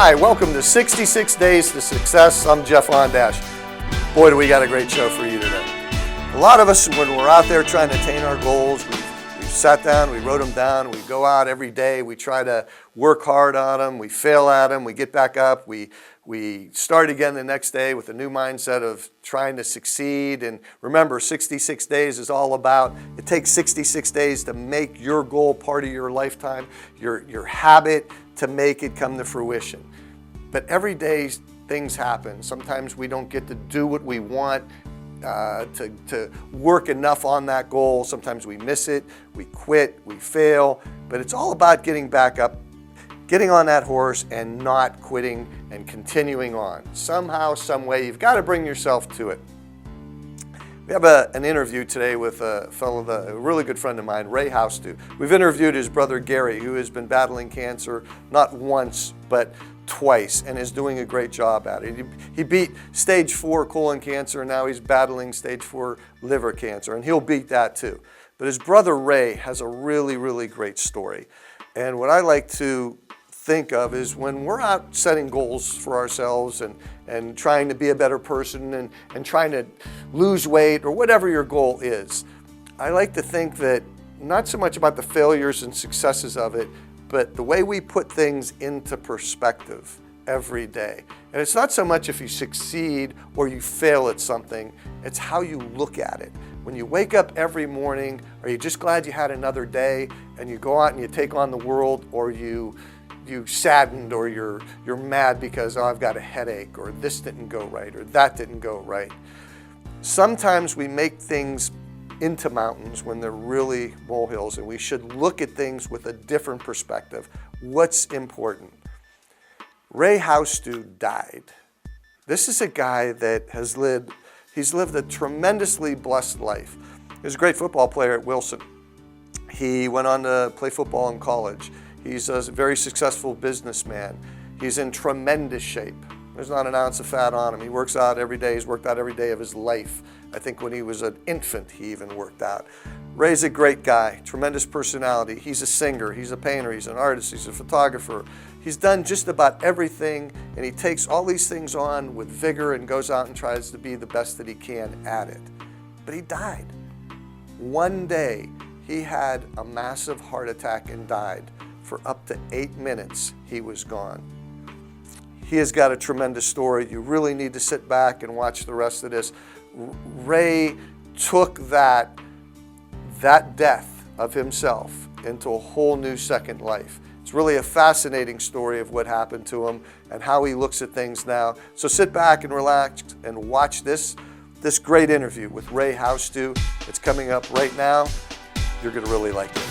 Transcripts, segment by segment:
Hi, welcome to 66 Days to Success. I'm Jeff Ondash. Boy, do we got a great show for you today. A lot of us, when we're out there trying to attain our goals, we've sat down, we wrote them down, we go out every day, we try to work hard on them, we fail at them, we get back up, we start again the next day with a new mindset of trying to succeed. And remember, 66 days is all about, it takes 66 days to make your goal part of your lifetime, your habit, to make it come to fruition. But every day things happen. Sometimes we don't get to do what we want, to work enough on that goal. Sometimes we miss it, we quit, we fail. But it's all about getting back up, getting on that horse and not quitting and continuing on. Somehow, some way, you've got to bring yourself to it. We have an interview today with a fellow, a really good friend of mine, Ray Housteau. We've interviewed his brother Gary, who has been battling cancer not once, but twice, and is doing a great job at it. He beat stage 4 colon cancer, and now he's battling stage 4 liver cancer, and he'll beat that too. But his brother Ray has a really, really great story. And what I like to think of is when we're out setting goals for ourselves and trying to be a better person and trying to lose weight or whatever your goal is, I like to think that not so much about the failures and successes of it, but the way we put things into perspective every day. And it's not so much if you succeed or you fail at something, it's how you look at it. When you wake up every morning, are you just glad you had another day and you go out and you take on the world, or you saddened, or you're mad because, oh, I've got a headache, or this didn't go right, or that didn't go right. Sometimes we make things into mountains when they're really molehills, and we should look at things with a different perspective. What's important? Ray Housteau died. This is a guy that he's lived a tremendously blessed life. He was a great football player at Wilson. He went on to play football in college. He's a very successful businessman. He's in tremendous shape. There's not an ounce of fat on him. He works out every day. He's worked out every day of his life. I think when he was an infant, he even worked out. Ray's a great guy, tremendous personality. He's a singer, he's a painter, he's an artist, he's a photographer. He's done just about everything, and he takes all these things on with vigor and goes out and tries to be the best that he can at it. But he died. One day, he had a massive heart attack and died. For up to 8 minutes, he was gone. He has got a tremendous story. You really need to sit back and watch the rest of this. Ray took that death of himself into a whole new second life. It's really a fascinating story of what happened to him and how he looks at things now. So sit back and relax and watch this great interview with Ray Housteau. It's coming up right now. You're going to really like this.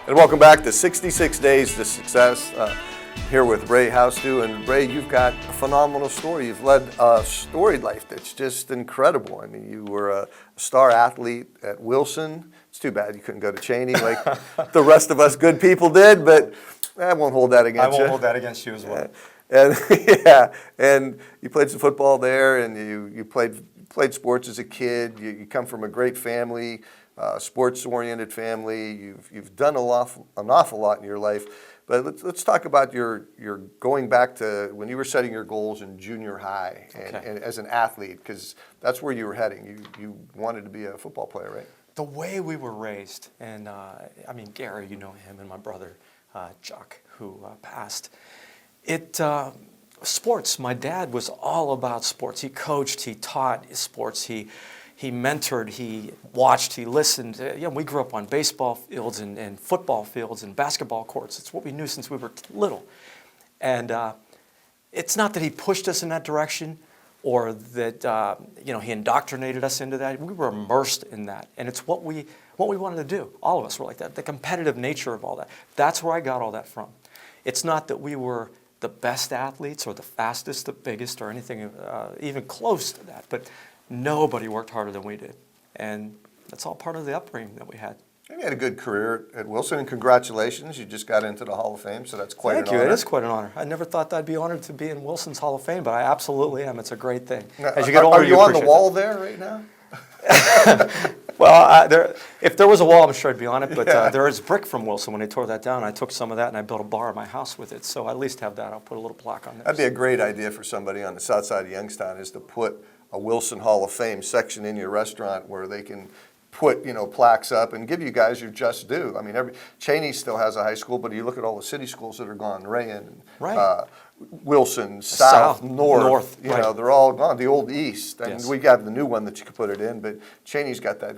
And welcome back to 66 Days to Success, here with Ray Housteau. And Ray, you've got a phenomenal story. You've led a storied life that's just incredible. I mean, you were a star athlete at Wilson. It's too bad you couldn't go to Cheney like the rest of us good people did, but I won't hold that against you. I won't hold that against you as well. And yeah, and you played some football there, and you played sports as a kid. You come from a great family. Sports-oriented family. You've done an awful lot in your life, but let's talk about your going back to when you were setting your goals in junior high and as an athlete, because that's where you were heading. You wanted to be a football player, right? The way we were raised, and I mean, Gary, you know him, and my brother Chuck, who passed. Sports. My dad was all about sports. He coached, he taught sports, he mentored, he watched, he listened. We grew up on baseball fields and football fields and basketball courts. It's what we knew since we were little. And it's not that he pushed us in that direction or that he indoctrinated us into that. We were immersed in that. And it's what we wanted to do. All of us were like that. The competitive nature of all that. That's where I got all that from. It's not that we were the best athletes or the fastest, the biggest, or anything even close to that. But nobody worked harder than we did. And that's all part of the upbringing that we had. You had a good career at Wilson, and congratulations. You just got into the Hall of Fame, so that's quite Thank an you. honor. It is quite an honor. I never thought I'd be honored to be in Wilson's Hall of Fame, but I absolutely am. It's a great thing. Now, As you get older, are you on the appreciate wall there right now? Well, if there was a wall, I'm sure I'd be on it, but Yeah. there is brick from Wilson when they tore that down. I took some of that and I built a bar at my house with it, so I at least have that. I'll put a little plaque on there. That'd be a great idea for somebody on the south side of Youngstown, is to put a Wilson Hall of Fame section in your restaurant where they can put, plaques up and give you guys your just due. I mean, Cheney still has a high school, but you look at all the city schools that are gone, Rayen, Right. Wilson, South, North, right. they're all gone. The old East, and Yes. we got the new one that you could put it in, but Cheney's got that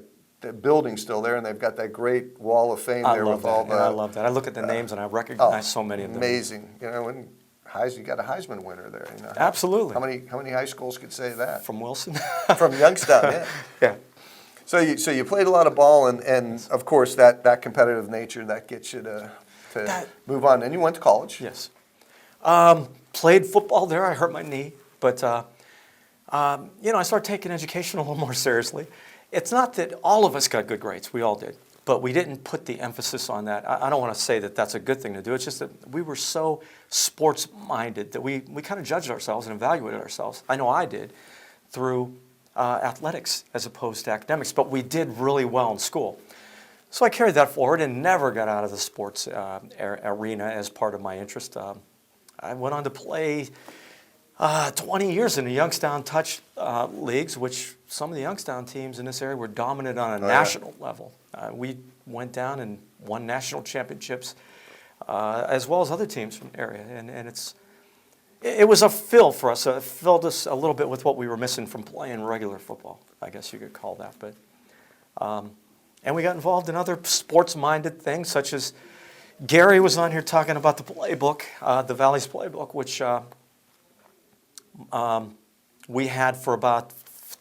building still there, and they've got that great wall of fame I there love with that, all the. and I love that. I look at the names and I recognize so many of them. Amazing, and you got a Heisman winner there. Absolutely. How many high schools could say that? From Wilson? From Youngstown, yeah. Yeah. So you played a lot of ball, and of course that competitive nature that gets you to move on. And you went to college. Yes. Played football there. I hurt my knee, but I started taking education a little more seriously. It's not that all of us got good grades. We all did, but we didn't put the emphasis on that. I don't want to say that that's a good thing to do. It's just that we were so sports-minded that we kind of judged ourselves and evaluated ourselves. I know I did through athletics as opposed to academics, but we did really well in school. So I carried that forward and never got out of the sports arena as part of my interest. I went on to play 20 years in the Youngstown Touch leagues, which some of the Youngstown teams in this area were dominant on a national level. We went down and won national championships, as well as other teams from the area, and it was a fill for us. It filled us a little bit with what we were missing from playing regular football, I guess you could call that. But and we got involved in other sports-minded things, such as Gary was on here talking about the playbook, the Valley's playbook, which we had for about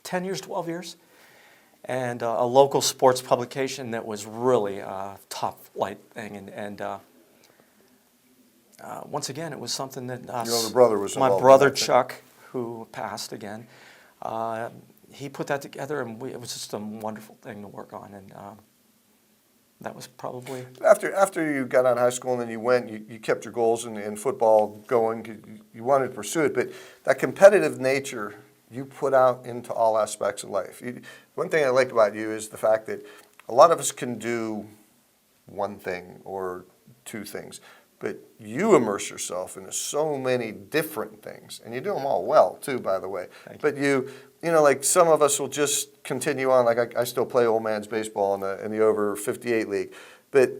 10 years, 12 years, and a local sports publication that was really a top-flight thing. And once again, it was something that Your older brother was my involved in brother that, too. Chuck, who passed again, he put that together, and it was just a wonderful thing to work on. And that was probably... After you got out of high school and then you kept your goals in football going, you wanted to pursue it, but that competitive nature you put out into all aspects of life. One thing I like about you is the fact that a lot of us can do one thing or two things, but you immerse yourself into so many different things, and you do them all well too, by the way. But you like some of us will just continue on. Like I still play old man's baseball in the over 58 league, but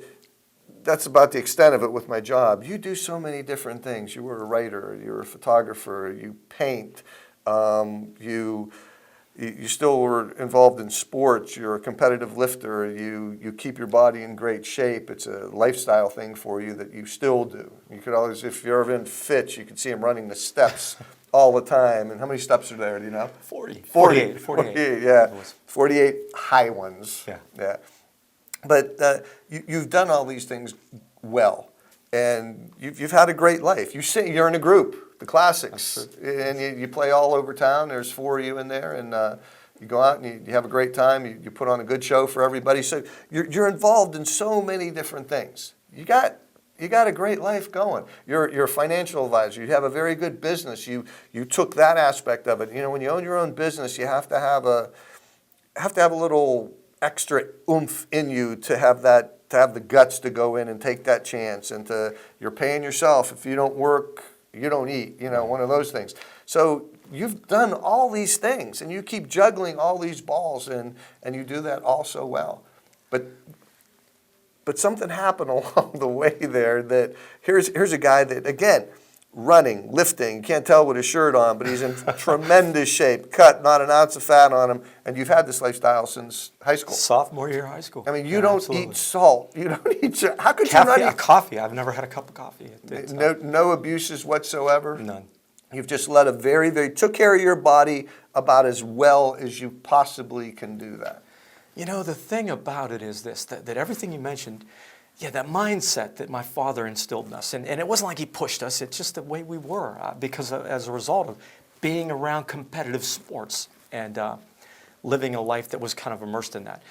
that's about the extent of it with my job. You do so many different things. You were a writer, you were a photographer, you paint, you still were involved in sports. You're a competitive lifter. You keep your body in great shape. It's a lifestyle thing for you that you still do. You could always, if you're ever in Fitch, you could see him running the steps all the time. And how many steps are there, do you know? 48, yeah. 48 high ones. Yeah. But you've done all these things well, and you've had a great life. You're in a group, the Classics, and you play all over town. There's 4 of you in there, and you go out and you have a great time. You put on a good show for everybody. So you're involved in so many different things. You got a great life going. You're a financial advisor. You have a very good business. You took that aspect of it. When you own your own business, you have to have a little extra oomph in you to have the guts to go in and take that chance, and you're paying yourself. If you don't work, you don't eat, one of those things. So you've done all these things, and you keep juggling all these balls, and you do that all so well. But something happened along the way there that here's a guy that, again, running, lifting, you can't tell with his shirt on, but he's in tremendous shape, cut, not an ounce of fat on him, and you've had this lifestyle since high school. Sophomore year of high school. I mean, you don't eat salt. You don't eat sugar. How could you not eat coffee? I've never had a cup of coffee. No abuses whatsoever? None. You've just led a very, very, took care of your body about as well as you possibly can do that. The thing about it is this, that everything you mentioned, that mindset that my father instilled in us, and it wasn't like he pushed us, it's just the way we were, because as a result of being around competitive sports and living a life that was kind of immersed in that.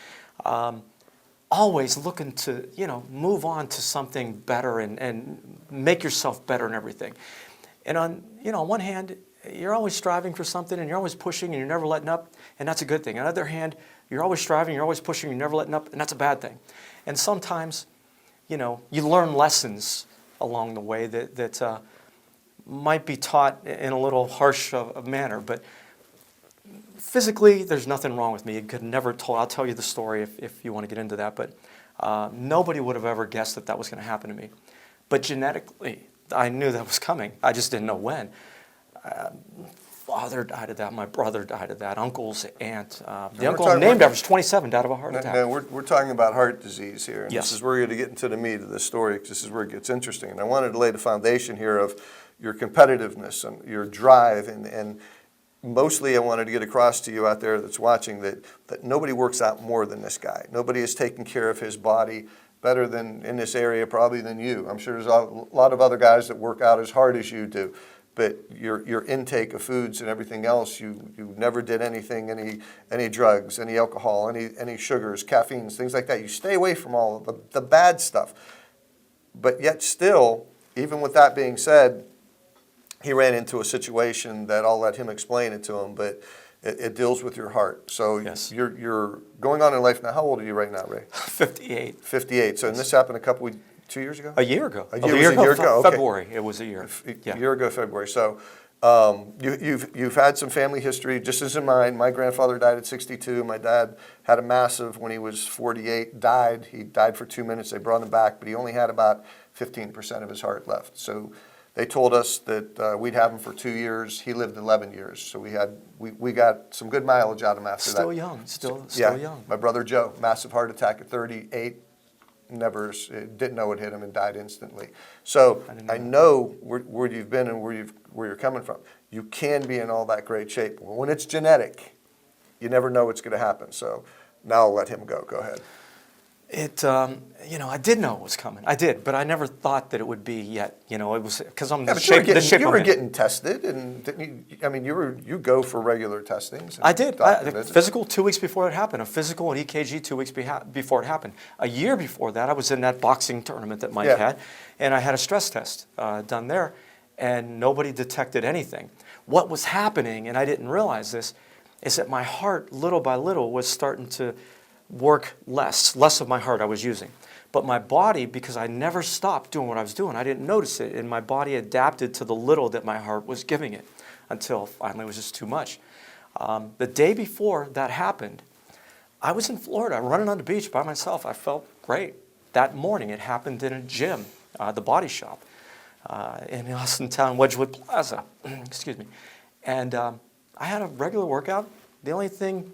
always looking to, move on to something better and make yourself better and everything. And on one hand, you're always striving for something and you're always pushing and you're never letting up, and that's a good thing. On the other hand, you're always striving, you're always pushing, you're never letting up, and that's a bad thing. And sometimes, you learn lessons along the way that might be taught in a little harsh of manner, but physically, there's nothing wrong with me. You could never I'll tell you the story if you want to get into that, but nobody would have ever guessed that was going to happen to me. But genetically, I knew that was coming. I just didn't know when. Father died of that. My brother died of that. Uncles, aunt. The uncle I named after was 27, died of a heart attack. No, we're talking about heart disease here. And yes. This is where you're going to get into the meat of the story, because this is where it gets interesting. And I wanted to lay the foundation here of your competitiveness and your drive. And mostly I wanted to get across to you out there that's watching that nobody works out more than this guy. Nobody is taking care of his body better than in this area probably than you. I'm sure there's a lot of other guys that work out as hard as you do. But your intake of foods and everything else, you never did anything, any drugs, any alcohol, any sugars, caffeines, things like that. You stay away from all of the bad stuff. But yet still, even with that being said, he ran into a situation that I'll let him explain it to him, but it deals with your heart. So yes. You're going on in life now. How old are you right now, Ray? 58. 58. So and this happened 2 years ago? A year ago. A year ago. Okay. February. It was a year. A year ago, February. So you've had some family history, just as in mine. My grandfather died at 62. My dad had a massive when he was 48. Died. He died for 2 minutes. They brought him back, but he only had about 15% of his heart left. So they told us that we'd have him for 2 years. He lived 11 years. So we got some good mileage out of him after that. Still young. Still young. My brother Joe, massive heart attack at 38. Never didn't know it hit him and died instantly. So I know where you've been and where you're coming from. You can be in all that great shape. When it's genetic, you never know what's going to happen. So now I'll let him go. Go ahead. I did know it was coming. I did, but I never thought that it would be yet. It was because I'm the shape. You were getting tested, and didn't you? I mean, you go for regular testings. I did. Physical 2 weeks before it happened. A physical and EKG 2 weeks before it happened. A year before that, I was in that boxing tournament that Mike had, and I had a stress test done there, and nobody detected anything. What was happening, and I didn't realize this, is that my heart, little by little, was starting to work less of my heart I was using. But my body, because I never stopped doing what I was doing, I didn't notice it, and my body adapted to the little that my heart was giving it until finally it was just too much. The day before that happened, I was in Florida running on the beach by myself. I felt great. That morning it happened in a gym, the Body Shop, in Housteau, Wedgwood Plaza. Excuse me. And I had a regular workout. The only thing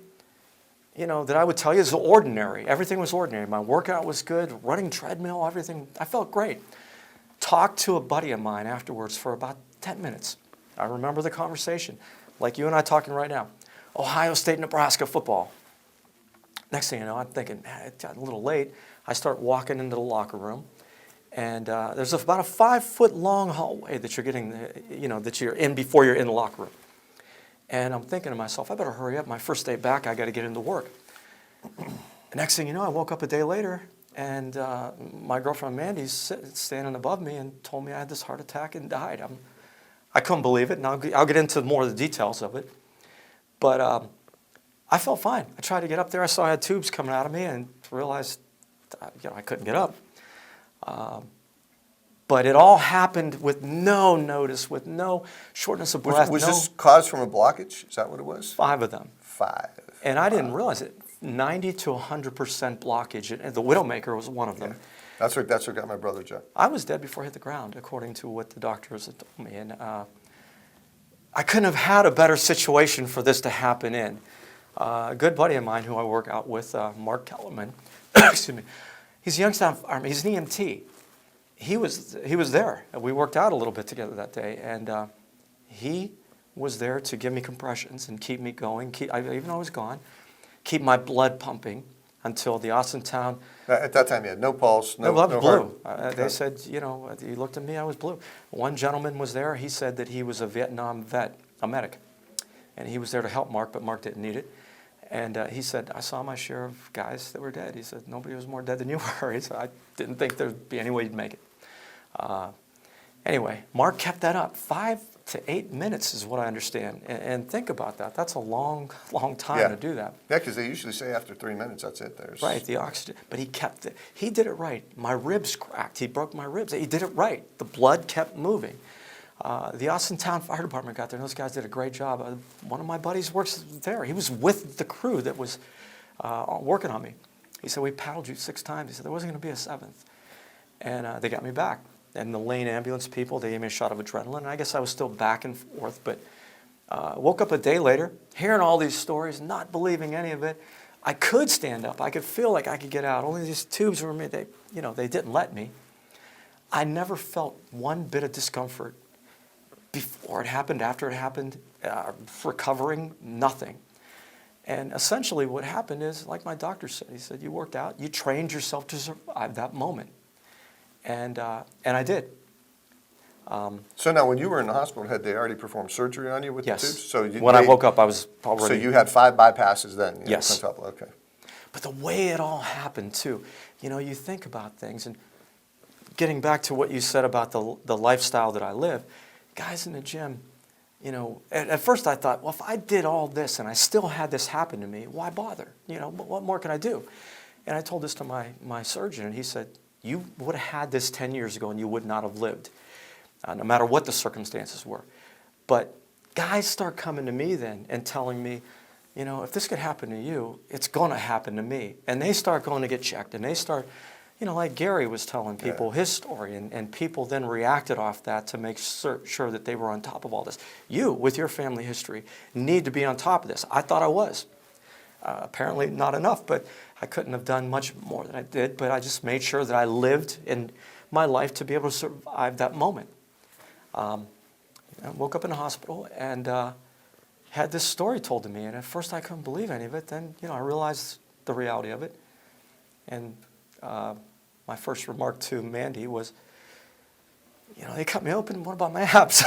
that I would tell you is ordinary. Everything was ordinary. My workout was good, running treadmill, everything. I felt great. Talked to a buddy of mine afterwards for about 10 minutes. I remember the conversation, like you and I talking right now. Ohio State, Nebraska football. Next thing you know, I'm thinking, man, it got a little late. I start walking into the locker room, and there's about a 5-foot-long hallway that you're getting, that you're in before you're in the locker room. And I'm thinking to myself, I better hurry up. My first day back, I got to get into work. The next thing you know, I woke up a day later, and my girlfriend Mandy's standing above me and told me I had this heart attack and died. I couldn't believe it, and I'll get into more of the details of it. But I felt fine. I tried to get up there. I saw I had tubes coming out of me and realized I couldn't get up. But it all happened with no notice, with no shortness of breath. Was this caused from a blockage? Is that what it was? 5 of them. 5. And I didn't realize it. 90 to 100% blockage. And the Widowmaker was one of them. Yeah. That's what got my brother Jeff. I was dead before I hit the ground, according to what the doctors had told me. And I couldn't have had a better situation for this to happen in. A good buddy of mine who I work out with, Mark Kellerman, excuse me, he's a Youngstown Army. He's an EMT. He was there. We worked out a little bit together that day, and he was there to give me compressions and keep me going. Even though I was gone, keep my blood pumping until the Austintown. At that time, you had no pulse, no blood, blue. Okay. They said, he looked at me, I was blue. One gentleman was there. He said that he was a Vietnam vet, a medic, and he was there to help Mark, but Mark didn't need it. And he said, I saw my share of guys that were dead. He said, nobody was more dead than you were. He said, I didn't think there'd be any way you'd make it. Anyway, Mark kept that up. 5 to 8 minutes is what I understand. And think about that. That's a long, long time to do that. Yeah, because they usually say after 3 minutes, that's it. Right, the oxygen. But he kept it. He did it right. My ribs cracked. He broke my ribs. He did it right. The blood kept moving. The Austin Town Fire Department got there, and those guys did a great job. One of my buddies works there. He was with the crew that was working on me. He said, we paddled you 6 times. He said, there wasn't going to be a 7th. And they got me back. And the lane ambulance people, they gave me a shot of adrenaline. And I guess I was still back and forth, but woke up a day later, hearing all these stories, not believing any of it. I could stand up. I could feel like I could get out. Only these tubes were made. They didn't let me. I never felt one bit of discomfort before it happened, after it happened, recovering, nothing. And essentially what happened is, like my doctor said, he said, you worked out, you trained yourself to survive that moment. And I did. So now when you were in the hospital, had they already performed surgery on you with Yes. the tubes? So when I woke up, I was already... So you had 5 bypasses then? Yes. Okay. But the way it all happened, too, you think about things, and getting back to what you said about the lifestyle that I live, guys in the gym, at first I thought, well, if I did all this and I still had this happen to me, why bother? What more can I do? And I told this to my surgeon, and he said, you would have had this 10 years ago and you would not have lived, no matter what the circumstances were. But guys start coming to me then and telling me, if this could happen to you, it's going to happen to me. And they start going to get checked, and they start, like Gary was telling people his story, and people then reacted off that to make sure that they were on top of all this. You, with your family history, need to be on top of this. I thought I was. Apparently not enough, but I couldn't have done much more than I did, but I just made sure that I lived in my life to be able to survive that moment. I woke up in the hospital and had this story told to me, and at first I couldn't believe any of it. Then, I realized the reality of it. And my first remark to Mandy was, they cut me open, what about my abs?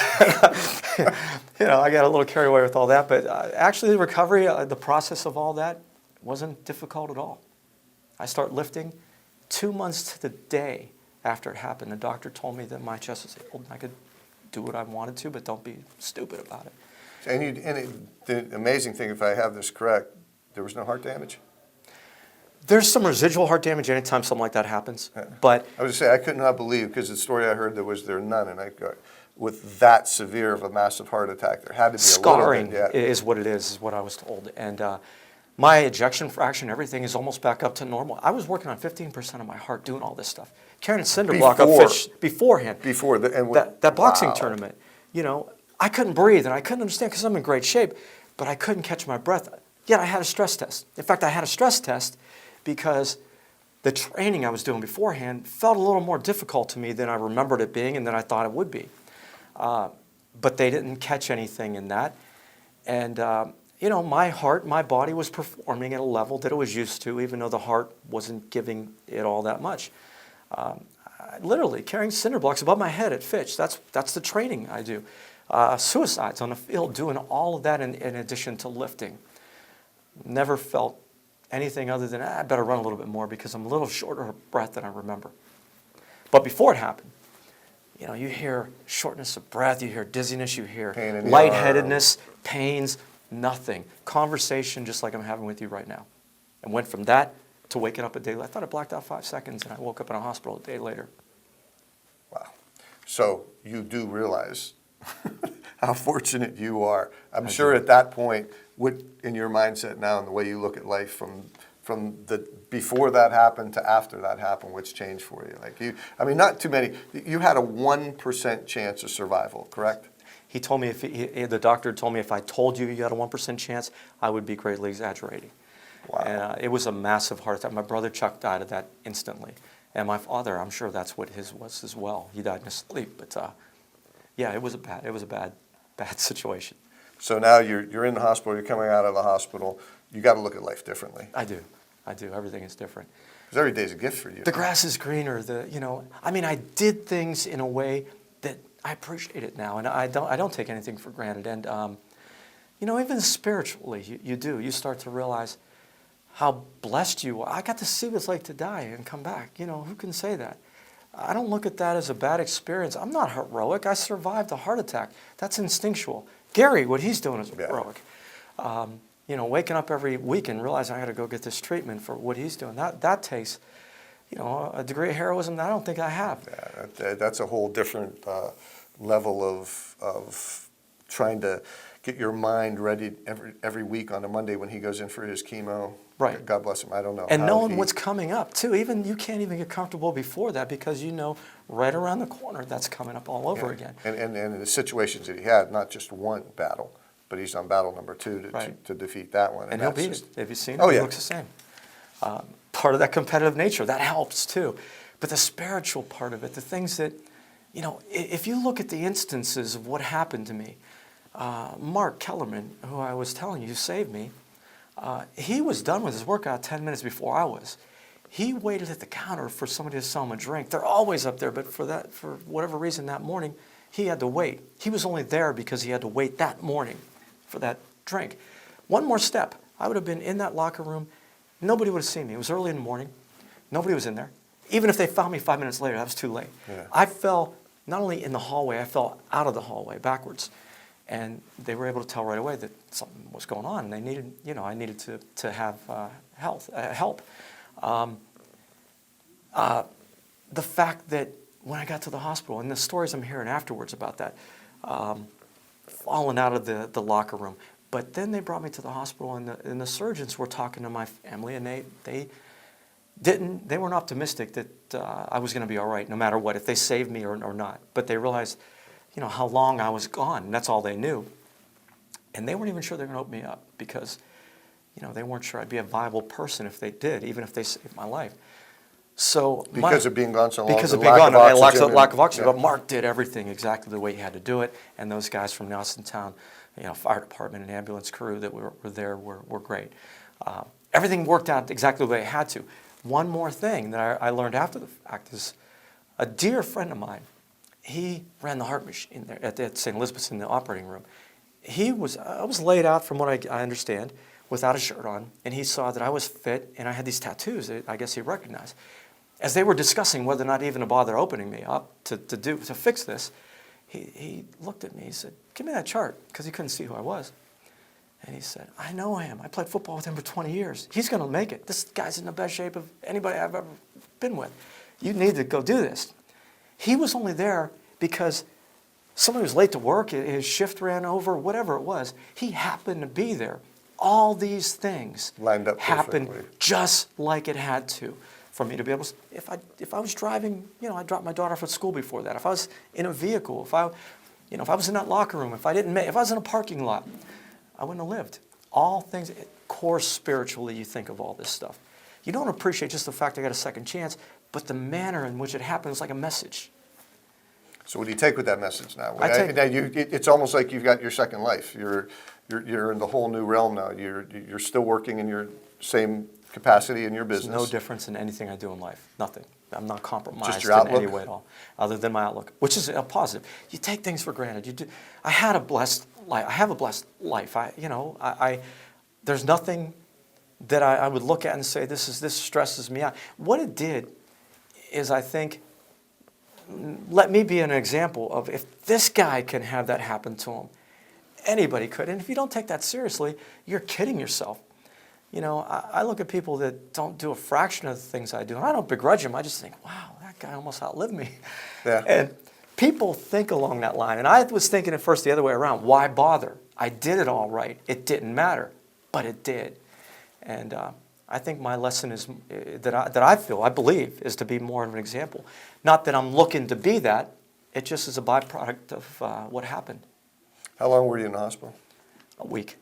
I got a little carried away with all that, but actually the recovery, the process of all that wasn't difficult at all. I start lifting 2 months to the day after it happened. The doctor told me that my chest was healed and I could do what I wanted to, but don't be stupid about it. And the amazing thing, if I have this correct, there was no heart damage? There's some residual heart damage anytime something like that happens, but... I was going to say, I could not believe, because the story I heard, there was none, and I got, with that severe of a massive heart attack, there had to be scarring a little bit. is what it is what I was told. And my ejection fraction, everything is almost back up to normal. I was working on 15% of my heart doing all this stuff. Carrying a cinder block up fish beforehand. Before that boxing tournament. I couldn't breathe, and I couldn't understand because I'm in great shape, but I couldn't catch my breath. Yet I had a stress test. In fact, I had a stress test because the training I was doing beforehand felt a little more difficult to me than I remembered it being and than I thought it would be. But they didn't catch anything in that. And, my heart, my body was performing at a level that it was used to, even though the heart wasn't giving it all that much. Literally carrying cinder blocks above my head at Fitch, that's the training I do. Suicides on the field, doing all of that in addition to lifting. Never felt anything other than, I better run a little bit more because I'm a little shorter of breath than I remember. But before it happened, you hear shortness of breath, you hear dizziness, you hear lightheadedness, pains, nothing. Conversation just like I'm having with you right now. And went from that to waking up a day later. I thought I blacked out 5 seconds and I woke up in a hospital a day later. Wow. So you do realize how fortunate you are. I'm sure at that point, in your mindset now and the way you look at life from the before that happened to after that happened, what's changed for you? Not too many. You had a 1% chance of survival, correct? He told me, the doctor told me if I told you you had a 1% chance, I would be greatly exaggerating. Wow. And it was a massive heart attack. My brother Chuck died of that instantly. And my father, I'm sure that's what his was as well. He died in his sleep. But yeah, it was a bad situation. So now you're in the hospital, you're coming out of the hospital, you got to look at life differently. I do. Everything is different. Because every day's a gift for you. The grass is greener. I did things in a way that I appreciate it now, and I don't take anything for granted. And even spiritually, you do. You start to realize how blessed you are. I got to see what it's like to die and come back. Who can say that? I don't look at that as a bad experience. I'm not heroic. I survived a heart attack. That's instinctual. Gary, what he's doing is heroic. Waking up every week and realizing I got to go get this treatment for what he's doing, that takes, a degree of heroism that I don't think I have. Yeah, that's a whole different level of trying to get your mind ready every week on a Monday when he goes in for his chemo. Right. God bless him. I don't know. And knowing what's coming up too. Even you can't even get comfortable before that because right around the corner that's coming up all over again. And the situations that he had, not just one battle, but he's on battle number 2 to defeat that one. And he'll beat it. Have you seen him? Oh, He yeah. looks the same. Part of that competitive nature, that helps too. But the spiritual part of it, the things that, if you look at the instances of what happened to me, Mark Kellerman, who I was telling you saved me, he was done with his workout 10 minutes before I was. He waited at the counter for somebody to sell him a drink. They're always up there, but for whatever reason that morning, he had to wait. He was only there because he had to wait that morning for that drink. One more step. I would have been in that locker room. Nobody would have seen me. It was early in the morning. Nobody was in there. Even if they found me 5 minutes later, that was too late. Yeah. I fell not only in the hallway, I fell out of the hallway backwards. And they were able to tell right away that something was going on. They needed, I needed to have help. The fact that when I got to the hospital, and the stories I'm hearing afterwards about that, falling out of the locker room. But then they brought me to the hospital, and the surgeons were talking to my family, and they weren't optimistic that I was going to be all right, no matter what, if they saved me or not. But they realized, how long I was gone, and that's all they knew. And they weren't even sure they were going to open me up because, they weren't sure I'd be a viable person if they did, even if they saved my life. So because of being gone so long, because of being gone, I lack of oxygen. Yeah. But Mark did everything exactly the way he had to do it, and those guys from Nelsontown, fire department and ambulance crew that were there were great. Everything worked out exactly the way it had to. One more thing that I learned after the fact is a dear friend of mine. He ran the heart machine there at St. Elizabeth's in the operating room. I was laid out, from what I understand, without a shirt on, and he saw that I was fit and I had these tattoos that I guess he recognized. As they were discussing whether or not even to bother opening me up to fix this, he looked at me. He said, "Give me that chart," because he couldn't see who I was. And he said, "I know him. I played football with him for 20 years. He's going to make it. This guy's in the best shape of anybody I've ever been with. You need to go do this." He was only there because somebody was late to work, his shift ran over, whatever it was. He happened to be there. All these things lined up happened perfectly. just like it had to for me to be able to. If I was driving, I dropped my daughter off at school before that. If I was in a vehicle, if I was in that locker room, if I was in a parking lot, I wouldn't have lived. All things, of course, spiritually, you think of all this stuff. You don't appreciate just the fact I got a second chance, but the manner in which it happened is like a message. So what do you take with that message now? It's almost like you've got your second life. You're in the whole new realm now. You're still working in your same capacity in your business. There's no difference in anything I do in life. Nothing. I'm not compromised Just your outlook? in any way at all, other than my outlook, which is a positive. You take things for granted. I had a blessed life. I have a blessed life. There's nothing that I would look at and say this stresses me out. What it did is, I think, let me be an example of if this guy can have that happen to him, anybody could. And if you don't take that seriously, you're kidding yourself. I look at people that don't do a fraction of the things I do, and I don't begrudge them. I just think, wow, that guy almost outlived me. Yeah. And people think along that line. And I was thinking at first the other way around. Why bother? I did it all right. It didn't matter, but it did. And I think my lesson is I believe, is to be more of an example. Not that I'm looking to be that. It just is a byproduct of what happened. How long were you in the hospital? A week.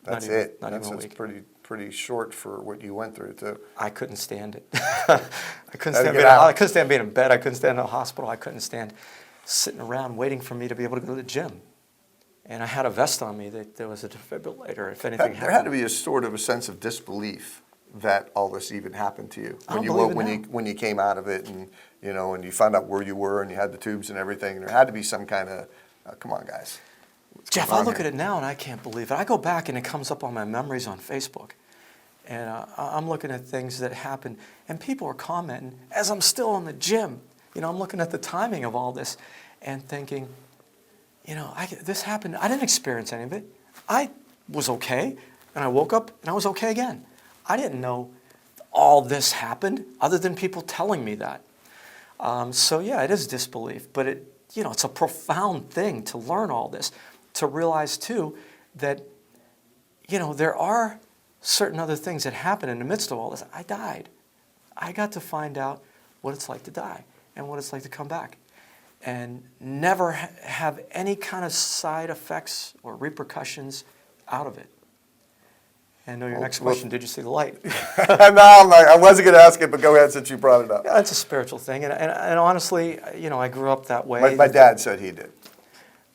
That's it. That's pretty short for what you went through, too. I couldn't stand it. I couldn't stand being in bed. I couldn't stand in the hospital. I couldn't stand sitting around waiting for me to be able to go to the gym. And I had a vest on me that there was a defibrillator if anything happened. There had to be a sort of a sense of disbelief that all this even happened to you when you came out of it, and and you found out where you were and you had the tubes and everything. There had to be some kind of come on, guys. Jeff, I look at it now and I can't believe it. I go back and it comes up on my memories on Facebook. And I'm looking at things that happened, and people are commenting as I'm still in the gym. I'm looking at the timing of all this and thinking, this happened. I didn't experience any of it. I was okay, and I woke up and I was okay again. I didn't know all this happened other than people telling me that. So yeah, it is disbelief, but it's a profound thing to learn all this, to realize too that, there are certain other things that happen in the midst of all this. I died. I got to find out what it's like to die and what it's like to come back and never have any kind of side effects or repercussions out of it. And your next question, did you see the light? No, I wasn't going to ask it, but go ahead since you brought it up. Yeah, it's a spiritual thing. And honestly, I grew up that way. My dad said he did.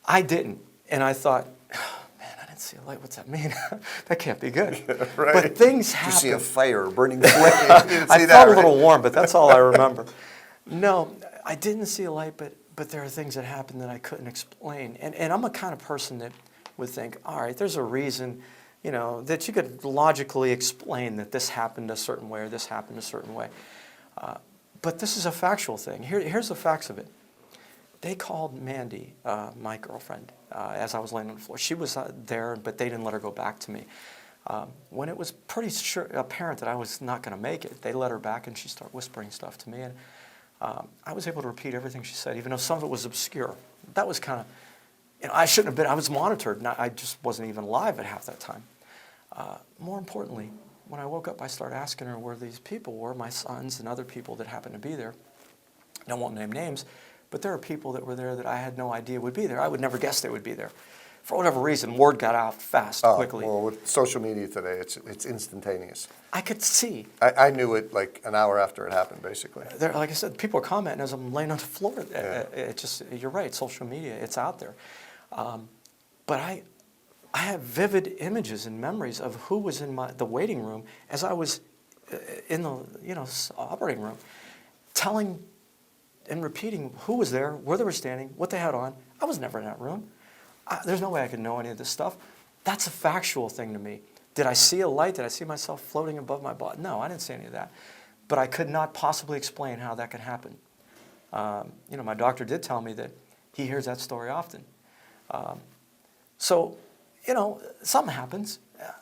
I didn't. And I thought, see a light, what's that mean? That can't be good. Right. But things happen. Did you see a fire, burning flame? I felt a little warm, but that's all I remember. No, I didn't see a light, but there are things that happened that I couldn't explain. And I'm a kind of person that would think, all right, there's a reason, that you could logically explain that this happened a certain way or this happened a certain way. But this is a factual thing. Here's the facts of it. They called Mandy, my girlfriend, as I was laying on the floor. She was there, but they didn't let her go back to me. When it was pretty apparent that I was not going to make it, they let her back, and she started whispering stuff to me. And I was able to repeat everything she said, even though some of it was obscure. That was kind of, I shouldn't have been. I was monitored, and I just wasn't even alive at half that time. More importantly, when I woke up, I started asking her where these people were, my sons and other people that happened to be there. I won't name names. But there are people that were there that I had no idea would be there. I would never guess they would be there. For whatever reason, word got out fast, quickly. Well, with social media today, it's instantaneous. I could see. I knew it like an hour after it happened, basically. Like I said, people are commenting as I'm laying on the floor. Yeah. You're right, social media, it's out there. But I have vivid images and memories of who was in the waiting room as I was in the operating room, telling and repeating who was there, where they were standing, what they had on. I was never in that room. There's no way I could know any of this stuff. That's a factual thing to me. Did I see a light? Did I see myself floating above my body? No, I didn't see any of that. But I could not possibly explain how that could happen. My doctor did tell me that he hears that story often. So, something happens.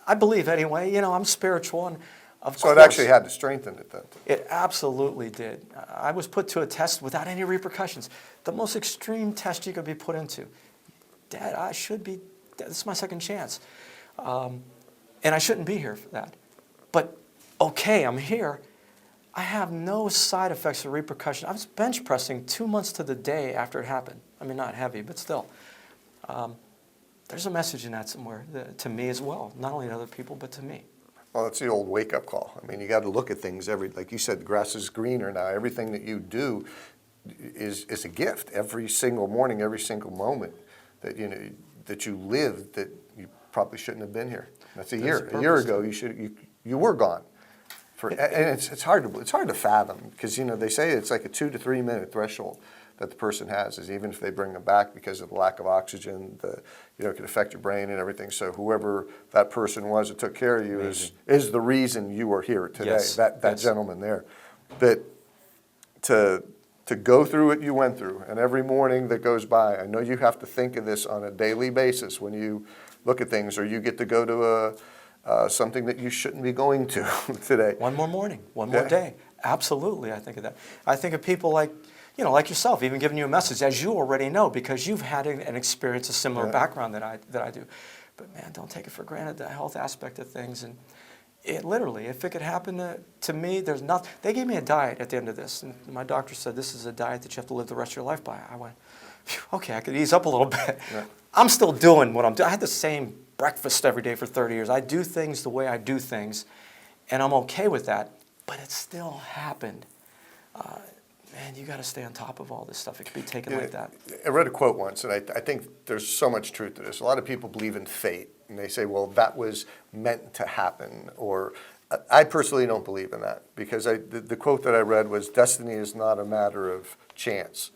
I believe anyway. I'm spiritual, and of course. So it actually had to strengthen it then. It absolutely did. I was put to a test without any repercussions. The most extreme test you could be put into. Dad, this is my second chance. And I shouldn't be here for that. But, okay, I'm here. I have no side effects or repercussions. I was bench pressing 2 months to the day after it happened. I mean, not heavy, but still. There's a message in that somewhere to me as well. Not only to other people, but to me. Well, it's the old wake-up call. I mean, you got to look at things like you said, the grass is greener now. Everything that you do is a gift. Every single morning, every single moment that you live that you probably shouldn't have been here. That's a year. A year ago, you were gone. And it's hard to fathom because they say it's like a 2 to 3 minute threshold that the person has, is even if they bring them back because of the lack of oxygen, it can affect your brain and everything. So whoever that person was that took care of you is the reason you are here today. Yes. That gentleman there. But to go through what you went through, and every morning that goes by, I know you have to think of this on a daily basis when you look at things, or you get to go to something that you shouldn't be going to today. One more morning, one more day. Absolutely, I think of that. I think of people like yourself, even giving you a message, as you already know, because you've had an experience, a similar background that I do. But man, don't take it for granted, the health aspect of things. And it literally, if it could happen to me, there's nothing. They gave me a diet at the end of this, and my doctor said, this is a diet that you have to live the rest of your life by. I went, okay, I could ease up a little bit. Yeah. I'm still doing what I'm doing. I had the same breakfast every day for 30 years. I do things the way I do things, and I'm okay with that, but it still happened. Man, you got to stay on top of all this stuff. It could be taken like that. I read a quote once, and I think there's so much truth to this. A lot of people believe in fate, and they say, well, that was meant to happen. Or I personally don't believe in that, because the quote that I read was, destiny is not a matter of chance.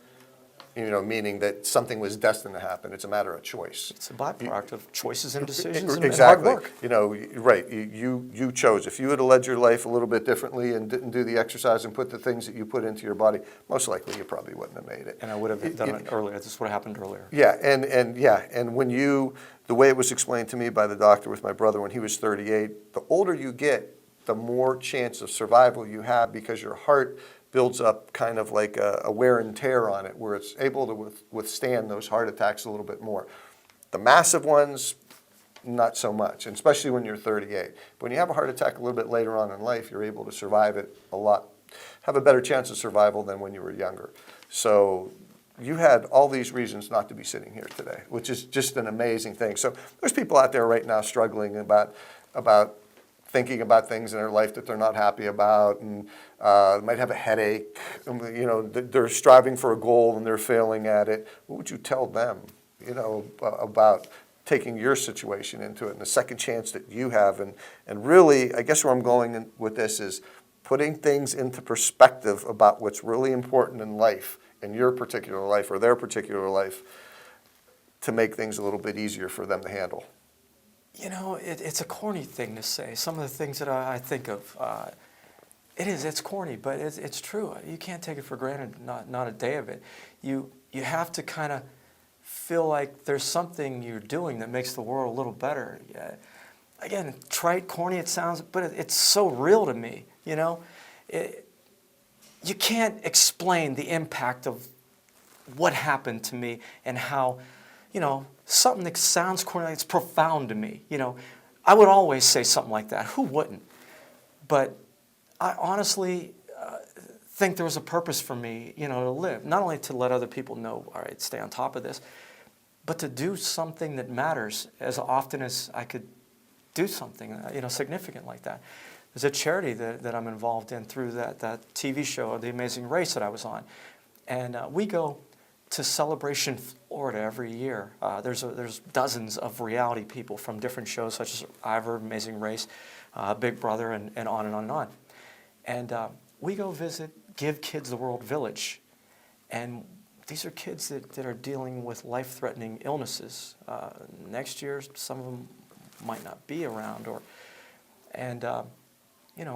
meaning that something was destined to happen. It's a matter of choice. It's a byproduct of choices and decisions and Exactly. hard work. Right. You chose. If you had led your life a little bit differently and didn't do the exercise and put the things that you put into your body, most likely you probably wouldn't have made it. And I would have done it earlier. This would have happened earlier. Yeah, and when the way it was explained to me by the doctor with my brother when he was 38, the older you get, the more chance of survival you have because your heart builds up kind of like a wear and tear on it where it's able to withstand those heart attacks a little bit more. The massive ones, not so much, and especially when you're 38. But when you have a heart attack a little bit later on in life, you're able to survive it have a better chance of survival than when you were younger. So you had all these reasons not to be sitting here today, which is just an amazing thing. So there's people out there right now struggling about thinking about things in their life that they're not happy about, and might have a headache. They're striving for a goal and they're failing at it. What would you tell them, about taking your situation into it and the second chance that you have? And really, I guess where I'm going with this is putting things into perspective about what's really important in life, in your particular life or their particular life, to make things a little bit easier for them to handle. It's a corny thing to say. Some of the things that I think of, it's corny, but it's true. You can't take it for granted, not a day of it. You have to kind of feel like there's something you're doing that makes the world a little better. Again, trite, corny it sounds, but it's so real to me, you can't explain the impact of what happened to me and how, something that sounds corny, it's profound to me. I would always say something like that. Who wouldn't? But I honestly think there was a purpose for me, to live. Not only to let other people know, all right, stay on top of this, but to do something that matters as often as I could do something, significant like that. There's a charity that I'm involved in through that TV show, The Amazing Race, that I was on. And we go to Celebration, Florida every year. There's dozens of reality people from different shows such as Ivor, Amazing Race, Big Brother, and on and on and on. And we go visit Give Kids the World Village. And these are kids that are dealing with life-threatening illnesses. Next year, some of them might not be around.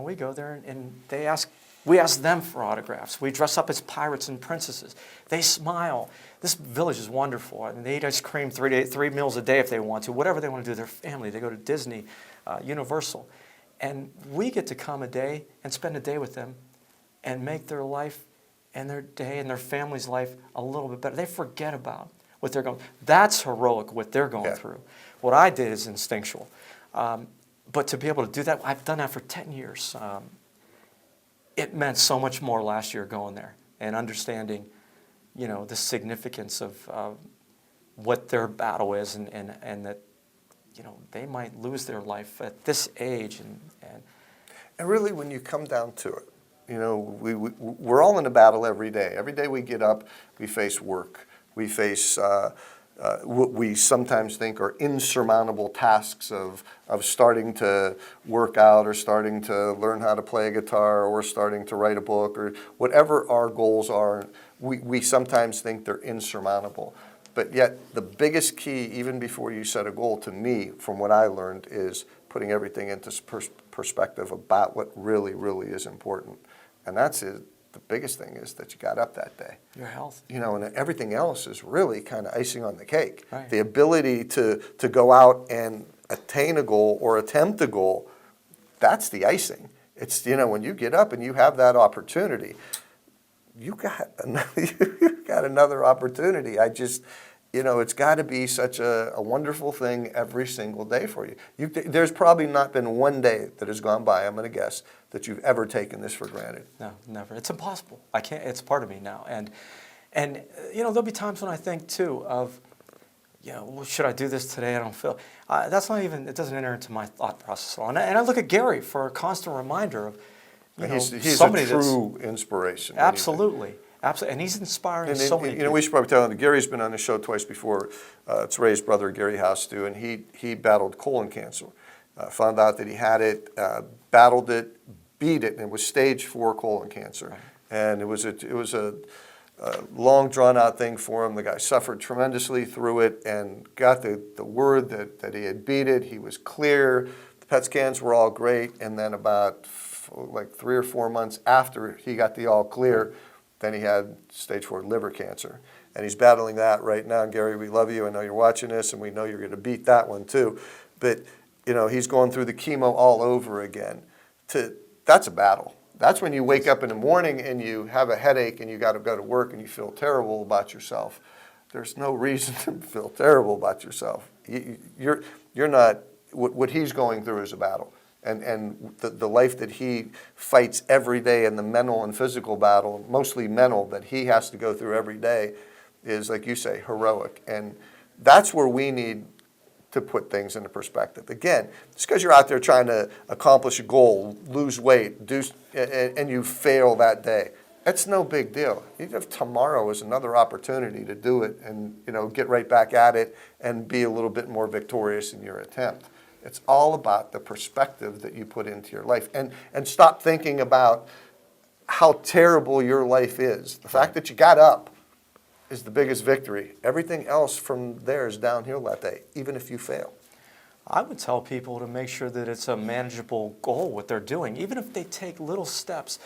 We go there and we ask them for autographs. We dress up as pirates and princesses. They smile. This village is wonderful. I mean, they eat ice cream 3 meals a day if they want to, whatever they want to do. Their family, they go to Disney, Universal. And we get to come a day and spend a day with them and make their life and their day and their family's life a little bit better. They forget about what they're going through. That's heroic, what they're going through. What I did is instinctual. But to be able to do that, I've done that for 10 years. It meant so much more last year going there and understanding, the significance of what their battle is and that, they might lose their life at this age. And really, when you come down to it, we're all in a battle every day. Every day we get up, we face work. We face what we sometimes think are insurmountable tasks of starting to work out or starting to learn how to play a guitar or starting to write a book or whatever our goals are. We sometimes think they're insurmountable. But yet the biggest key, even before you set a goal, to me, from what I learned, is putting everything into perspective about what really, really is important. And that's it. The biggest thing is that you got up that day. Your health. And everything else is really kind of icing on the cake. Right. The ability to go out and attain a goal or attempt a goal, that's the icing. It's, when you get up and you have that opportunity, you got another opportunity. It's got to be such a wonderful thing every single day for you. There's probably not been one day that has gone by, I'm going to guess, that you've ever taken this for granted. No, never. It's impossible. I can't. It's part of me now. And there'll be times when I think too of, well, should I do this today? I don't feel. That's not even. It doesn't enter into my thought process at all. And I look at Gary for a constant reminder of, he's somebody a true inspiration. Absolutely. Absolutely, and he's inspiring so many people. We should probably tell him that Gary's been on the show twice before. It's Ray's brother, Gary Housteau, and he battled colon cancer. Found out that he had it, battled it, beat it, and it was stage 4 colon cancer. Right. And it was a long drawn out thing for him. The guy suffered tremendously through it and got the word that he had beat it. He was clear. The PET scans were all great. And then about like 3 or 4 months after he got the all clear, then he had stage 4 liver cancer. And he's battling that right now. And Gary, we love you. I know you're watching this, and we know you're going to beat that one too. But, you know, he's going through the chemo all over again. That's a battle. That's when you wake up in the morning and you have a headache and you got to go to work and you feel terrible about yourself. There's no reason to feel terrible about yourself. You're not, what he's going through is a battle. And the life that he fights every day and the mental and physical battle, mostly mental, that he has to go through every day is, like you say, heroic. And that's where we need to put things into perspective. Again, just because you're out there trying to accomplish a goal, lose weight, and you fail that day, that's no big deal. Even if tomorrow is another opportunity to do it and, you know, get right back at it and be a little bit more victorious in your attempt. It's all about the perspective that you put into your life. And stop thinking about how terrible your life is. The fact that you got up is the biggest victory. Everything else from there is downhill that day, even if you fail. I would tell people to make sure that it's a manageable goal, what they're doing. Even if they take little steps,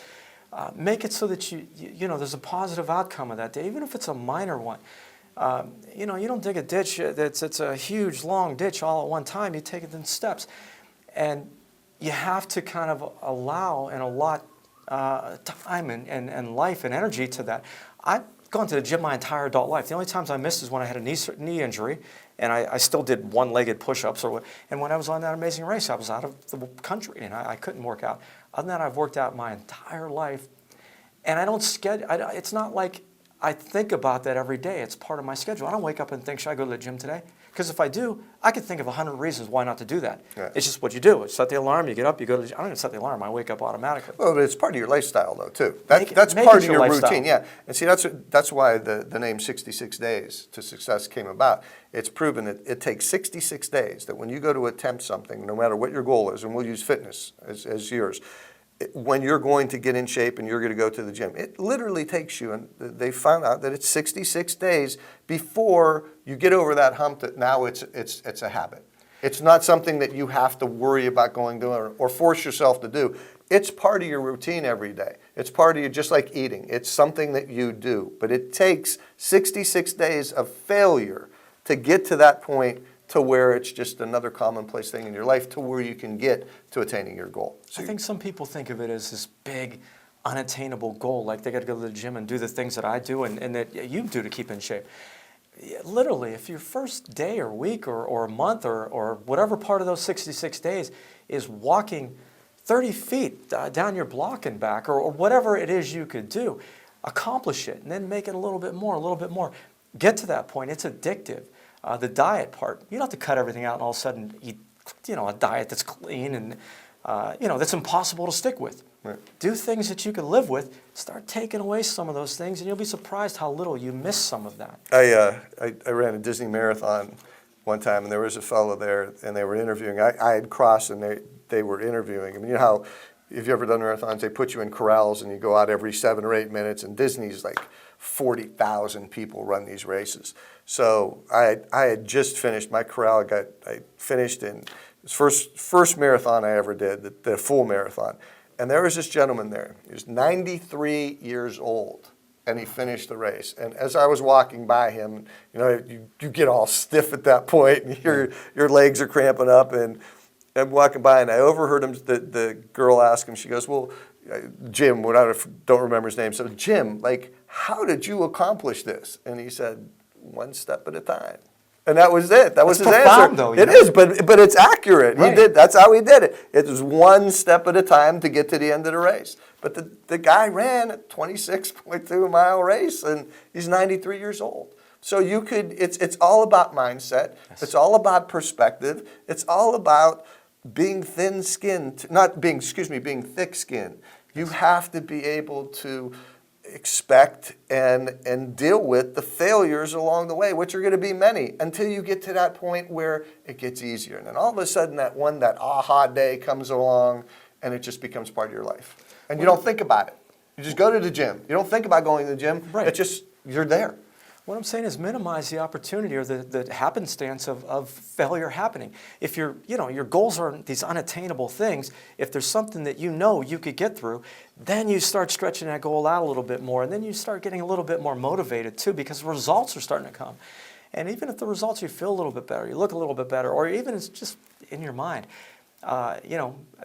make it so that you know, there's a positive outcome of that day, even if it's a minor one. You know, you don't dig a ditch it's a huge, long ditch all at one time. You take it in steps. And you have to kind of allow and allot time and life and energy to that. I've gone to the gym my entire adult life. The only times I missed is when I had a knee injury, and I still did one-legged push-ups. And when I was on that amazing race, I was out of the country, and I couldn't work out. Other than that, I've worked out my entire life. And I don't schedule. It's not like I think about that every day. It's part of my schedule. I don't wake up and think, should I go to the gym today? Because if I do, I could think of 100 reasons why not to do that. Yeah. It's just what you do. Set the alarm, you get up, you go to the gym. I don't even set the alarm. I wake up automatically. Well, but it's part of your lifestyle, though, too. That's part of your routine, yeah. And see, that's why the name 66 Days to Success came about. It's proven that it takes 66 days, that when you go to attempt something, no matter what your goal is, and we'll use fitness as yours, when you're going to get in shape and you're going to go to the gym, it literally takes you, and they found out that it's 66 days before you get over that hump that now it's a habit. It's not something that you have to worry about going to or force yourself to do. It's part of your routine every day. It's part of you, just like eating. It's something that you do. But it takes 66 days of failure to get to that point to where it's just another commonplace thing in your life to where you can get to attaining your goal. So I think some people think of it as this big, unattainable goal, like they got to go to the gym and do the things that I do and that you do to keep in shape. Literally, if your first day or week or a month or whatever part of those 66 days is walking 30 feet down your block and back or whatever it is you could do, accomplish it and then make it a little bit more. Get to that point. It's addictive. The diet part, you don't have to cut everything out and all of a sudden eat, a diet that's clean and, that's impossible to stick with. Right. Do things that you can live with. Start taking away some of those things, and you'll be surprised how little you miss some of that. I ran a Disney marathon one time, and there was a fellow there, and they were interviewing. I had crossed, and they were interviewing him. You know how, if you ever done marathons, they put you in corrals, and you go out every 7 or 8 minutes, and Disney's like 40,000 people run these races. So I had just finished my corral. I finished in this first marathon I ever did, the full marathon. And there was this gentleman there. He was 93 years old, and he finished the race. And as I was walking by him, you get all stiff at that point, and your legs are cramping up. And I'm walking by, and I overheard him. The girl asked him. She goes, "Well, Jim," I don't remember his name. So, Jim, how did you accomplish this? And he said, 1 step at a time. And that was it. That was his answer. Though, it is, but it's accurate. Right. He did. That's how he did it. It was 1 step at a time to get to the end of the race. But the guy ran a 26.2 mile race, and he's 93 years old. So you could. It's all about mindset. Yes. It's all about perspective. It's all about being thin-skinned, being thick-skinned. You have to be able to expect and deal with the failures along the way, which are going to be many, until you get to that point where it gets easier. And then all of a sudden that aha day comes along, and it just becomes part of your life. And you don't think about it. You just go to the gym. You don't think about going to the gym. Right. It's just, you're there. What I'm saying is minimize the opportunity or the happenstance of failure happening. If your goals are these unattainable things, if there's something that you could get through, then you start stretching that goal out a little bit more, and then you start getting a little bit more motivated too, because results are starting to come. And even if the results, you feel a little bit better, you look a little bit better, or even it's just in your mind,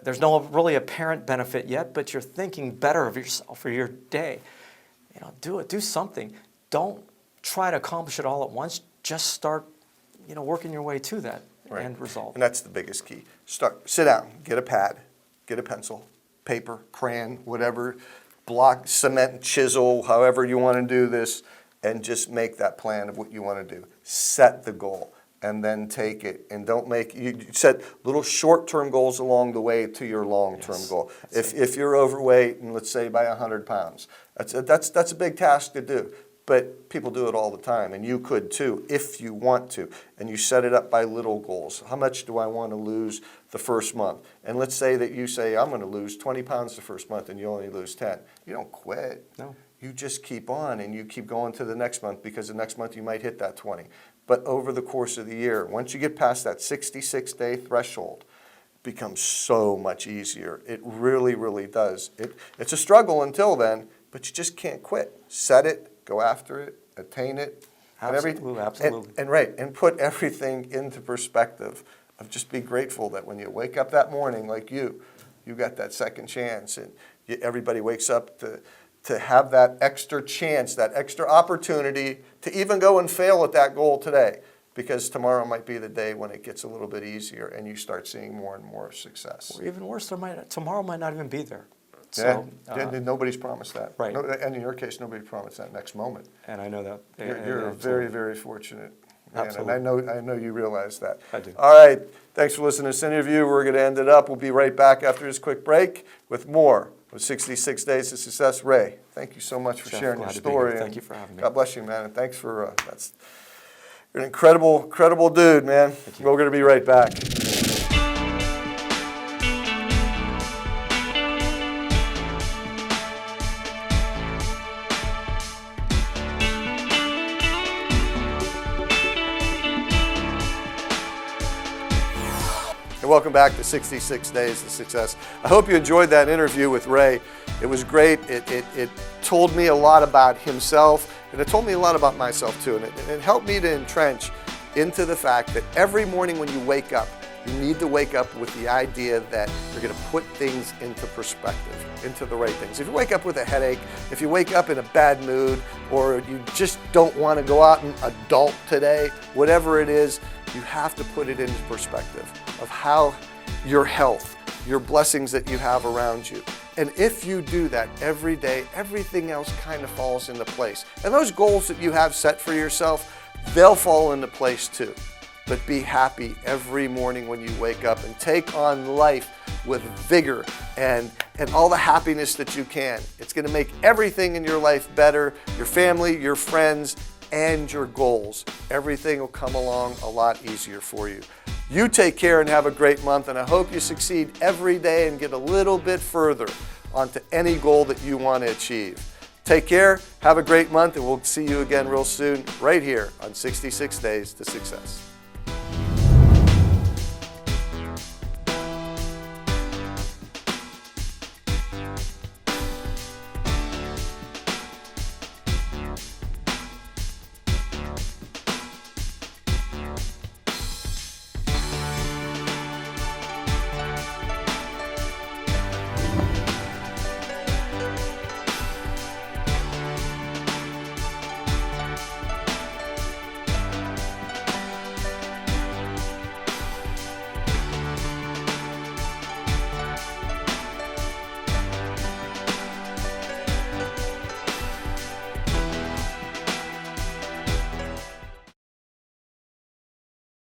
there's no really apparent benefit yet, but you're thinking better of yourself for your day. Do something. Don't try to accomplish it all at once. Just start, working your way to that end result. And that's the biggest key. Sit down, get a pad, get a pencil, paper, crayon, whatever, block, cement, chisel, however you want to do this, and just make that plan of what you want to do. Set the goal, and then take it, and you set little short-term goals along the way to your long-term goal. If you're overweight, and let's say by 100 pounds, that's a big task to do. But people do it all the time, and you could too if you want to. And you set it up by little goals. How much do I want to lose the first month? And let's say that you say, I'm going to lose 20 pounds the first month, and you only lose 10. You don't quit. No. You just keep on, and you keep going to the next month, because the next month you might hit that 20. But over the course of the year, once you get past that 66-day threshold, it becomes so much easier. It really, really does. It's a struggle until then, but you just can't quit. Set it. Go after it, attain it, Absolutely. And put everything into perspective of just be grateful that when you wake up that morning, like you got that second chance, and everybody wakes up to have that extra chance, that extra opportunity to even go and fail at that goal today, because tomorrow might be the day when it gets a little bit easier and you start seeing more and more success. Or even worse, tomorrow might not even be there. So, nobody's promised that. Right. And in your case, nobody promised that next moment. And I know that. You're very, very fortunate. Absolutely. And I know you realize that. I do. All right. Thanks for listening to this interview. We're going to end it up. We'll be right back after this quick break with more of 66 Days to Success. Ray, thank you so much for sharing your story. Thank you for having me. God bless you, man. And thanks for you're an incredible dude, man. We're going to be right back. And welcome back to 66 Days to Success. I hope you enjoyed that interview with Ray. It was great. It told me a lot about himself, and it told me a lot about myself too. And it helped me to entrench into the fact that every morning when you wake up, you need to wake up with the idea that you're going to put things into perspective, into the right things. If you wake up with a headache, if you wake up in a bad mood, or you just don't want to go out and adult today, whatever it is, you have to put it into perspective of how your health, your blessings that you have around you. And if you do that every day, everything else kind of falls into place. And those goals that you have set for yourself, they'll fall into place too. But be happy every morning when you wake up and take on life with vigor and all the happiness that you can. It's going to make everything in your life better, your family, your friends, and your goals. Everything will come along a lot easier for you. You take care and have a great month, and I hope you succeed every day and get a little bit further onto any goal that you want to achieve. Take care, have a great month, and we'll see you again real soon right here on 66 Days to Success.